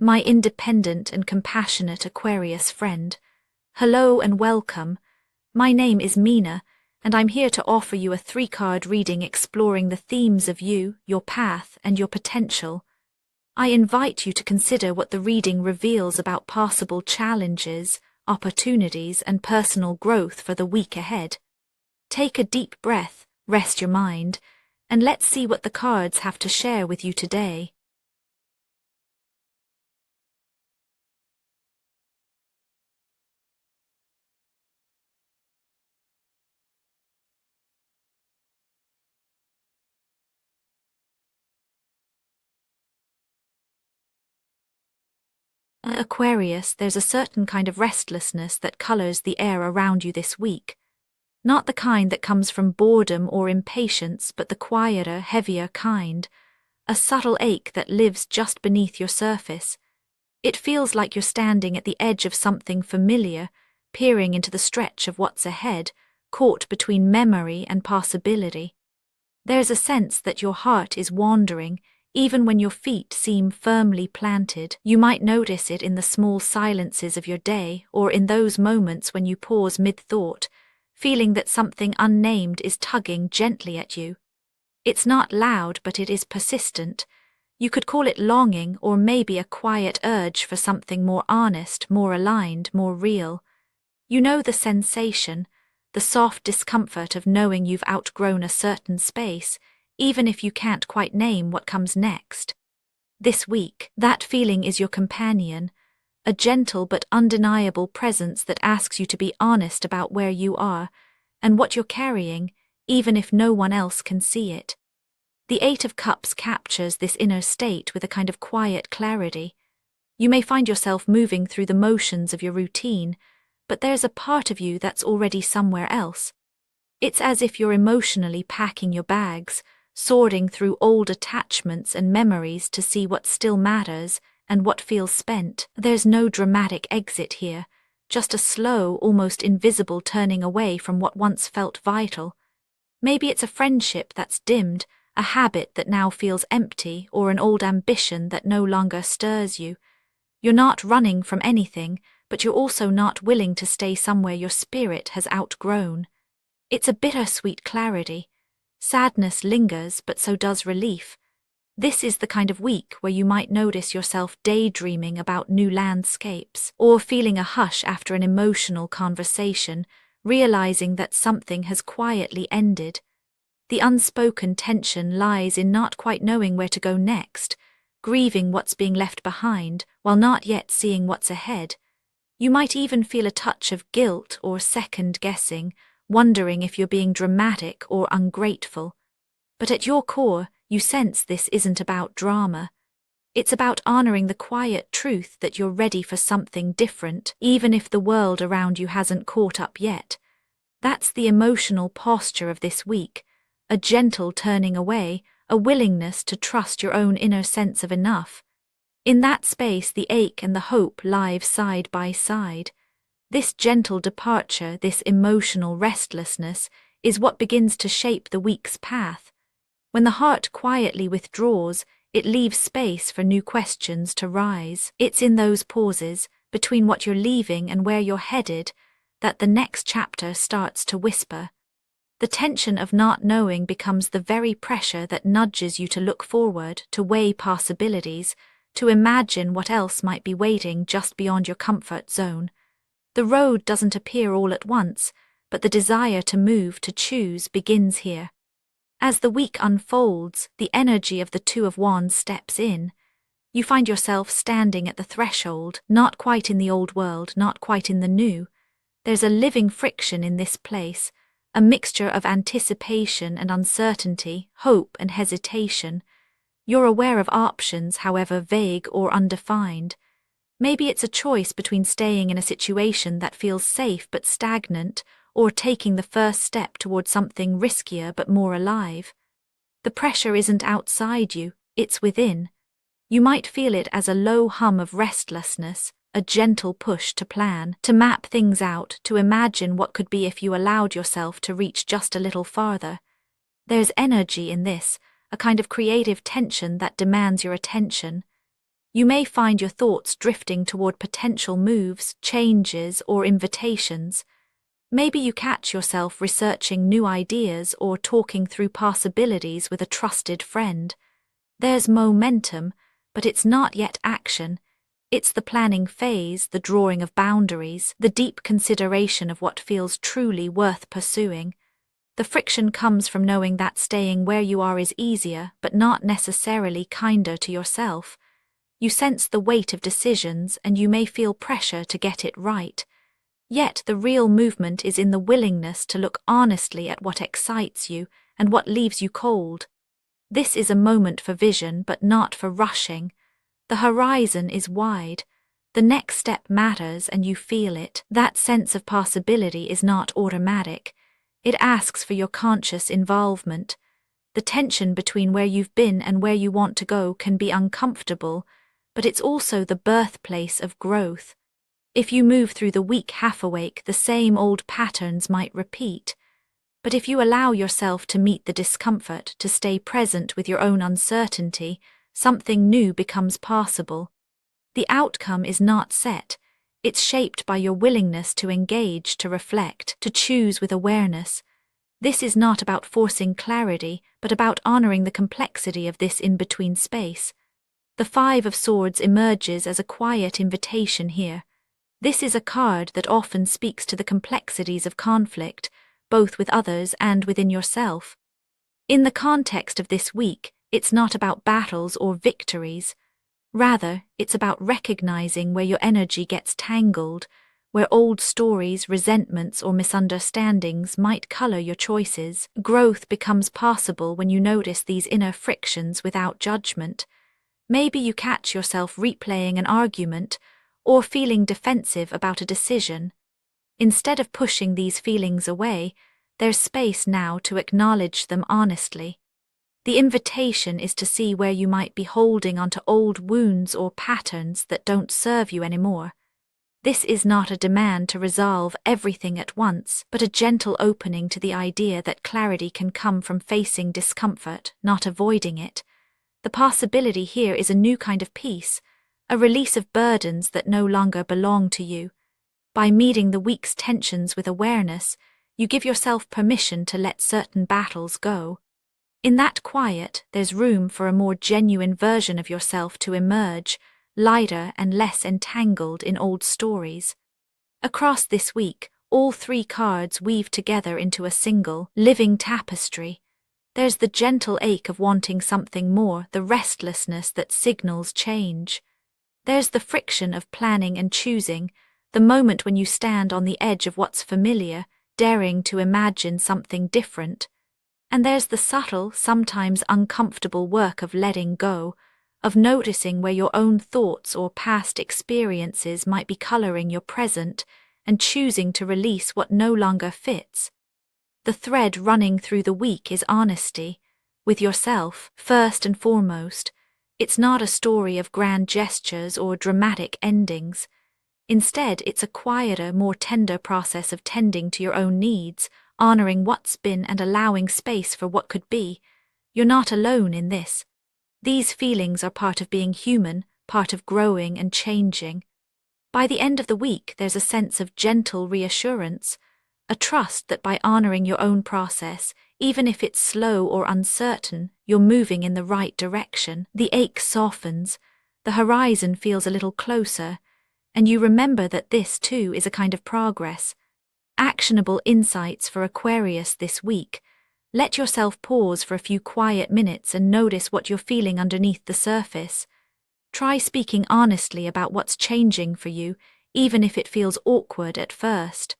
my independent and compassionate Aquarius friend. Hello and welcome. My name is Mina, and I'm here to offer you a 3-card reading exploring the themes of you, your path, and your potential. I invite you to consider what the reading reveals about possible challenges, opportunities, and personal growth for the week ahead. Take a deep breath, rest your mind, and let's see what the cards have to share with you today. Aquarius, there's a certain kind of restlessness that colors the air around you this week. Not the kind that comes from boredom or impatience, but the quieter, heavier kind. A subtle ache that lives just beneath your surface. It feels like you're standing at the edge of something familiar, peering into the stretch of what's ahead, caught between memory and possibility. There's a sense that your heart is wandering, even when your feet seem firmly planted. You might notice it in the small silences of your day, or in those moments when you pause mid-thought, feeling that something unnamed is tugging gently at you. It's not loud, but it is persistent. You could call it longing, or maybe a quiet urge for something more honest, more aligned, more real. You know the sensation, the soft discomfort of knowing you've outgrown a certain space, even if you can't quite name what comes next. This week, that feeling is your companion, a gentle but undeniable presence that asks you to be honest about where you are and what you're carrying, even if no one else can see it. The 8 of Cups captures this inner state with a kind of quiet clarity. You may find yourself moving through the motions of your routine, but there's a part of you that's already somewhere else. It's as if you're emotionally packing your bags, sorting through old attachments and memories to see what still matters and what feels spent. There's no dramatic exit here, just a slow, almost invisible turning away from what once felt vital. Maybe it's a friendship that's dimmed, a habit that now feels empty, or an old ambition that no longer stirs you. You're not running from anything, but you're also not willing to stay somewhere your spirit has outgrown. It's a bittersweet clarity. Sadness lingers, but so does relief. This is the kind of week where you might notice yourself daydreaming about new landscapes, or feeling a hush after an emotional conversation, realizing that something has quietly ended. The unspoken tension lies in not quite knowing where to go next, grieving what's being left behind while not yet seeing what's ahead. You might even feel a touch of guilt or second-guessing, wondering if you're being dramatic or ungrateful. But at your core, you sense this isn't about drama. It's about honoring the quiet truth that you're ready for something different, even if the world around you hasn't caught up yet. That's the emotional posture of this week, a gentle turning away, a willingness to trust your own inner sense of enough. In that space, the ache and the hope lie side by side. This gentle departure, this emotional restlessness, is what begins to shape the week's path. When the heart quietly withdraws, it leaves space for new questions to rise. It's in those pauses, between what you're leaving and where you're headed, that the next chapter starts to whisper. The tension of not knowing becomes the very pressure that nudges you to look forward, to weigh possibilities, to imagine what else might be waiting just beyond your comfort zone. The road doesn't appear all at once, but the desire to move, to choose, begins here. As the week unfolds, the energy of the 2 of Wands steps in. You find yourself standing at the threshold, not quite in the old world, not quite in the new. There's a living friction in this place, a mixture of anticipation and uncertainty, hope and hesitation. You're aware of options, however vague or undefined. Maybe it's a choice between staying in a situation that feels safe but stagnant, or taking the first step toward something riskier but more alive. The pressure isn't outside you, it's within. You might feel it as a low hum of restlessness, a gentle push to plan, to map things out, to imagine what could be if you allowed yourself to reach just a little farther. There's energy in this, a kind of creative tension that demands your attention. You may find your thoughts drifting toward potential moves, changes, or invitations. Maybe you catch yourself researching new ideas or talking through possibilities with a trusted friend. There's momentum, but it's not yet action. It's the planning phase, the drawing of boundaries, the deep consideration of what feels truly worth pursuing. The friction comes from knowing that staying where you are is easier, but not necessarily kinder to yourself. You sense the weight of decisions, and you may feel pressure to get it right. Yet the real movement is in the willingness to look honestly at what excites you and what leaves you cold. This is a moment for vision, but not for rushing. The horizon is wide. The next step matters, and you feel it. That sense of possibility is not automatic. It asks for your conscious involvement. The tension between where you've been and where you want to go can be uncomfortable, but it's also the birthplace of growth. If you move through the week half awake, the same old patterns might repeat. But if you allow yourself to meet the discomfort, to stay present with your own uncertainty, something new becomes possible. The outcome is not set. It's shaped by your willingness to engage, to reflect, to choose with awareness. This is not about forcing clarity, but about honoring the complexity of this in-between space. The Five of Swords emerges as a quiet invitation here. This is a card that often speaks to the complexities of conflict, both with others and within yourself. In the context of this week, it's not about battles or victories. Rather, it's about recognizing where your energy gets tangled, where old stories, resentments, or misunderstandings might color your choices. Growth becomes possible when you notice these inner frictions without judgment. Maybe you catch yourself replaying an argument or feeling defensive about a decision. Instead of pushing these feelings away, there's space now to acknowledge them honestly. The invitation is to see where you might be holding onto old wounds or patterns that don't serve you anymore. This is not a demand to resolve everything at once, but a gentle opening to the idea that clarity can come from facing discomfort, not avoiding it. The possibility here is a new kind of peace, a release of burdens that no longer belong to you. By meeting the week's tensions with awareness, you give yourself permission to let certain battles go. In that quiet, there's room for a more genuine version of yourself to emerge, lighter and less entangled in old stories. Across this week, all three cards weave together into a single, living tapestry. There's the gentle ache of wanting something more, the restlessness that signals change. There's the friction of planning and choosing, the moment when you stand on the edge of what's familiar, daring to imagine something different. And there's the subtle, sometimes uncomfortable work of letting go, of noticing where your own thoughts or past experiences might be coloring your present, and choosing to release what no longer fits. The thread running through the week is honesty, with yourself, first and foremost. It's not a story of grand gestures or dramatic endings. Instead, it's a quieter, more tender process of tending to your own needs, honoring what's been and allowing space for what could be. You're not alone in this. These feelings are part of being human, part of growing and changing. By the end of the week, there's a sense of gentle reassurance, a trust that by honoring your own process, even if it's slow or uncertain, you're moving in the right direction. The ache softens, the horizon feels a little closer, and you remember that this, too, is a kind of progress. Actionable insights for Aquarius this week. Let yourself pause for a few quiet minutes and notice what you're feeling underneath the surface. Try speaking honestly about what's changing for you, even if it feels awkward at first.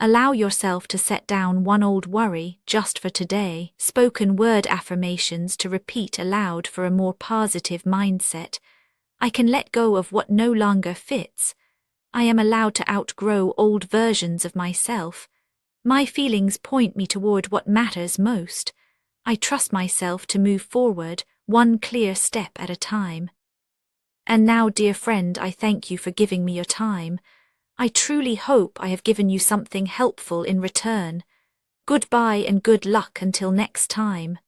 Allow yourself to set down one old worry just for today, spoken word affirmations to repeat aloud for a more positive mindset. I can let go of what no longer fits. I am allowed to outgrow old versions of myself. My feelings point me toward what matters most. I trust myself to move forward, one clear step at a time. And now, dear friend, I thank you for giving me your time. I truly hope I have given you something helpful in return. Goodbye and good luck until next time.